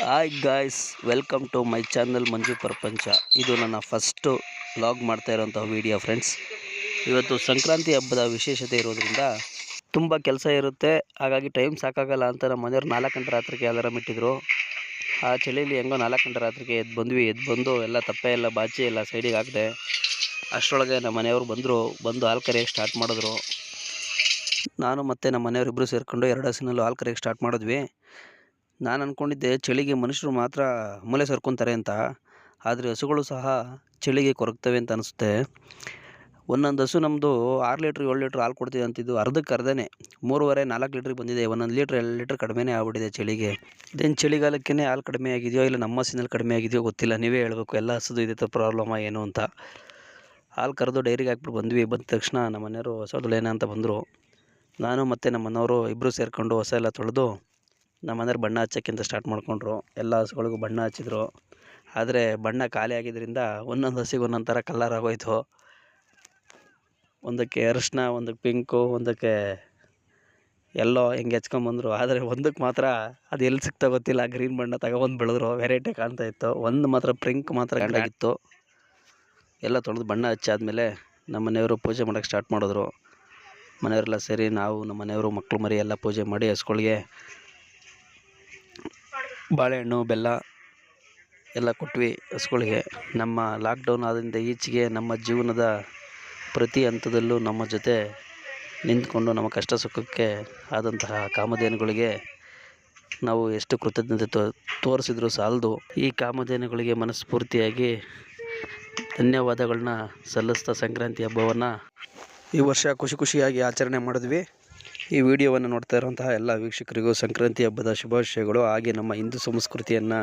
Hi guys, welcome to my channel Manju Prapancha. ಇದು ನನ್ನ first vlog ಮಾಡ್ತಾ ಇರೋಂಥ ವೀಡಿಯೋ ಫ್ರೆಂಡ್ಸ್. ಇವತ್ತು ಸಂಕ್ರಾಂತಿ ಹಬ್ಬದ ವಿಶೇಷತೆ ಇರೋದ್ರಿಂದ ತುಂಬ ಕೆಲಸ ಇರುತ್ತೆ. ಹಾಗಾಗಿ ಟೈಮ್ ಸಾಕಾಗಲ್ಲ ಅಂತ ನಮ್ಮ ಮನೆಯವ್ರು 4 ಗಂಟೆ ರಾತ್ರಿಗೆ ಅಲಾರಾಮ್ ಇಟ್ಟಿದ್ರು. ಆ ಚಳಿಯಲ್ಲಿ ಹೆಂಗೋ 4 ಗಂಟೆ ರಾತ್ರಿಗೆ ಎದ್ದು ಬಂದು ಎಲ್ಲ ತಪ್ಪೆ ಎಲ್ಲ ಬಾಚಿ ಎಲ್ಲ ಸೈಡಿಗೆ ಹಾಕಿದೆ. ಅಷ್ಟರೊಳಗೆ ನಮ್ಮ ಮನೆಯವರು ಬಂದು ಹಾಲು ಕರೆಯೋಕ್ಕೆ ಸ್ಟಾರ್ಟ್ ಮಾಡಿದ್ರು. ನಾನು ಮತ್ತು ನಮ್ಮ ಮನೆಯವರಿಬ್ಬರು ಸೇರಿಕೊಂಡು 2 ಹಸುನಲ್ಲೂ ಹಾಲು ಕರೆಯೋಕ್ಕೆ ಸ್ಟಾರ್ಟ್ ಮಾಡಿದ್ವಿ. ನಾನು ಅಂದ್ಕೊಂಡಿದ್ದೆ ಚಳಿಗೆ ಮನುಷ್ಯರು ಮಾತ್ರ ಮೂಲೆ ಸೇರ್ಕೊತಾರೆ ಅಂತ, ಆದರೆ ಹಸುಗಳು ಸಹ ಚಳಿಗೆ ಕೊರಗ್ತವೆ ಅಂತ ಅನಿಸುತ್ತೆ. ಒಂದೊಂದು ಹಸು ನಮ್ಮದು 6 ಲೀಟ್ರ್ 7 ಲೀಟ್ರ್ ಹಾಲು ಕೊಡ್ತಿದೆ ಅಂತಿದ್ದು ಅರ್ಧಕ್ಕೆ ಅರ್ಧನೇ 3.5 4 ಲೀಟ್ರಿಗೆ ಬಂದಿದೆ. 1 ಲೀಟ್ರ್ 2 ಲೀಟ್ರ್ ಕಡಿಮೆನೇ ಆಗ್ಬಿಟ್ಟಿದೆ ಚಳಿಗೆ. ಇದೇನು ಚಳಿಗಾಲಕ್ಕೇ ಹಾಲು ಕಡಿಮೆ ಆಗಿದೆಯೋ ಇಲ್ಲ ನಮ್ಮ ಹಸಿನಲ್ಲಿ ಕಡಿಮೆ ಆಗಿದೆಯೋ ಗೊತ್ತಿಲ್ಲ. ನೀವೇ ಹೇಳಬೇಕು, ಎಲ್ಲ ಹಸುದು ಇದೆ ಪ್ರಾಬ್ಲಮ್ಮ ಏನು ಅಂತ. ಹಾಲು ಕರೆದು ಡೈರಿಗೆ ಹಾಕ್ಬಿಟ್ಟು ಬಂದ್ವಿ. ಬಂದ ತಕ್ಷಣ ನಮ್ಮ ಮನೆಯವರು ಹೊಸ ತೊಳೆಯೋಣ ಅಂತ ಬಂದರು. ನಾನು ಮತ್ತು ನಮ್ಮ ಮನೆಯವರು ಇಬ್ಬರು ಸೇರಿಕೊಂಡು ಹೊಸ ಎಲ್ಲ ತೊಳೆದು ನಮ್ಮ ಮನೆಯವ್ರು ಬಣ್ಣ ಹಚ್ಚೋಕ್ಕಿಂತ ಸ್ಟಾರ್ಟ್ ಮಾಡಿಕೊಂಡ್ರು. ಎಲ್ಲ ಹಸುಗಳಿಗೂ ಬಣ್ಣ ಹಚ್ಚಿದ್ರು. ಆದರೆ ಬಣ್ಣ ಖಾಲಿ ಆಗಿದ್ದರಿಂದ ಒಂದೊಂದು ಹಸಿಗೆ ಒಂದೊಂದು ಥರ ಕಲರ್ ಆಗೋಯ್ತು. ಒಂದಕ್ಕೆ ಅರಿಶಿನ, ಒಂದಕ್ಕೆ ಪಿಂಕು, ಒಂದಕ್ಕೆ ಎಲ್ಲೋ ಹಿಂಗೆ ಹೆಚ್ಕೊಂಬಂದರು. ಆದರೆ ಒಂದಕ್ಕೆ ಮಾತ್ರ ಅದು ಎಲ್ಲಿ ಸಿಗ್ತಾ ಗೊತ್ತಿಲ್ಲ, ಗ್ರೀನ್ ಬಣ್ಣ ತಗೊಬಂದು ಬೆಳೆದ್ರು. ವೆರೈಟಿ ಕಾಣ್ತಾ ಇತ್ತು. ಒಂದು ಮಾತ್ರ ಪಿಂಕ್ ಮಾತ್ರ ಗಂಡಾಗಿತ್ತು. ಎಲ್ಲ ತೊಳೆದು ಬಣ್ಣ ಹಚ್ಚಾದ್ಮೇಲೆ ನಮ್ಮ ಮನೆಯವರು ಪೂಜೆ ಮಾಡೋಕ್ಕೆ ಸ್ಟಾರ್ಟ್ ಮಾಡಿದ್ರು. ಮನೆಯವರೆಲ್ಲ ಸೇರಿ ನಾವು ನಮ್ಮ ಮನೆಯವರು ಮಕ್ಕಳು ಮರಿ ಎಲ್ಲ ಪೂಜೆ ಮಾಡಿ ಹಸುಗಳಿಗೆ ಬಾಳೆಹಣ್ಣು ಬೆಲ್ಲ ಎಲ್ಲ ಕೊಟ್ವಿ ಹಸುಗಳಿಗೆ. ನಮ್ಮ ಲಾಕ್ಡೌನ್ ಆದ್ರಿಂದ ಈಚೆಗೆ ನಮ್ಮ ಜೀವನದ ಪ್ರತಿ ಹಂತದಲ್ಲೂ ನಮ್ಮ ಜೊತೆ ನಿಂತ್ಕೊಂಡು ನಮ್ಮ ಕಷ್ಟ ಸುಖಕ್ಕೆ ಆದಂತಹ ಕಾಮಧೇನುಗಳಿಗೆ ನಾವು ಎಷ್ಟು ಕೃತಜ್ಞತೆ ತೋರಿಸಿದ್ರು ಸಾಲದು. ಈ ಕಾಮಧೇನುಗಳಿಗೆ ಮನಸ್ಫೂರ್ತಿಯಾಗಿ ಧನ್ಯವಾದಗಳನ್ನ ಸಲ್ಲಿಸ್ತಾ ಸಂಕ್ರಾಂತಿ ಹಬ್ಬವನ್ನು ಈ ವರ್ಷ ಖುಷಿಯಾಗಿ ಆಚರಣೆ ಮಾಡಿದ್ವಿ. ಈ ವಿಡಿಯೋವನ್ನು ನೋಡ್ತಾ ಇರುವಂತಹ ಎಲ್ಲ ವೀಕ್ಷಕರಿಗೂ ಸಂಕ್ರಾಂತಿ ಹಬ್ಬದ ಶುಭಾಶಯಗಳು. ಹಾಗೆ ನಮ್ಮ ಹಿಂದೂ ಸಂಸ್ಕೃತಿಯನ್ನು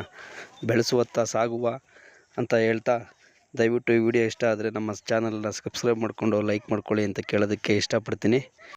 ಬೆಳೆಸುವತ್ತ ಸಾಗುವ ಅಂತ ಹೇಳ್ತಾ, ದಯವಿಟ್ಟು ಈ ವಿಡಿಯೋ ಇಷ್ಟ ಆದರೆ ನಮ್ಮ ಚಾನಲನ್ನು ಸಬ್ಸ್ಕ್ರೈಬ್ ಮಾಡಿಕೊಂಡು ಲೈಕ್ ಮಾಡ್ಕೊಳ್ಳಿ ಅಂತ ಕೇಳೋದಕ್ಕೆ ಇಷ್ಟಪಡ್ತೀನಿ.